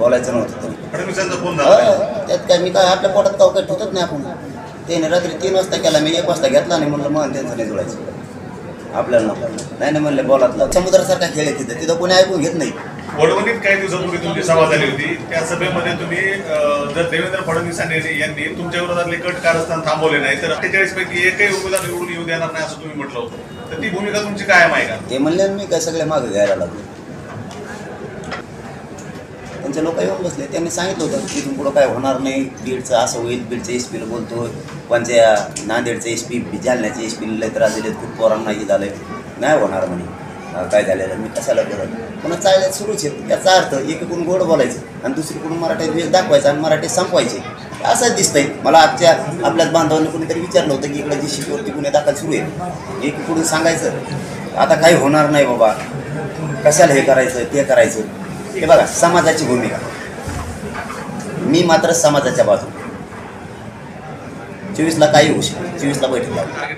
बोलायचं नव्हतं तरी. फडणवीसांचा फोन झाला त्यात काय मी काय आपल्या पोटात काव काही ठेवतच नाही आपण. त्याने रात्री 3 वाजता केला, मी 1 वाजता घेतला नाही. म्हणलं मग त्यांचं नाही जुळायचं आपल्याला नको. नाही नाही म्हणले बोलातला समुद्रासारखा खेळ आहे तिथं, तिथं कोणी ऐकून घेत नाही. वडवणीत काही दिवसापूर्वी तुमची सभा झाली होती. त्या सभेमध्ये तुम्ही जर देवेंद्र फडणवीस यांनी तुमच्या विरोधातले कट कारस्थान थांबवले नाही तर 48 पैकी एकही उमेदवार निवडून येऊ देणार नाही असं तुम्ही म्हटलं होतं. तर ती भूमिका तुमची कायम आहे का? ते म्हणले मी काय सगळे मागं घ्यायला लागलो. त्यांचे लोक येऊन बसले, त्यांनी सांगितलं होतं की इथून पुढं काय होणार नाही, बीडचं असं होईल, बीडचं SP ला बोलतो, कोणत्या नांदेडचं SP, जालन्याचे SP लय त्रास दिलेत, खूप पोरांना हे झालं नाही होणार म्हणे. काय झालेलं मी कशाला करत पुन्हा चालण्यात सुरूच आहे. याचा अर्थ एकीकडून गोड बोलायचं आणि दुसरीकडून मराठीत वेळ दाखवायचा आणि मराठीत संपवायचे, असंच दिसतंय मला. आपल्याच बांधवांनी कोणीतरी विचारलं होतं की इकडे जी शिकवरती गुन्हे दाखल सुरू आहे, एकीकडून सांगायचं आता काही होणार नाही बाबा, कशाला हे करायचं ते करायचं. हे बघा समाजाची भूमिका, मी मात्र समाजाच्या बाजूने. 24ला काही होऊ शकते, 24ला बैठक लावू.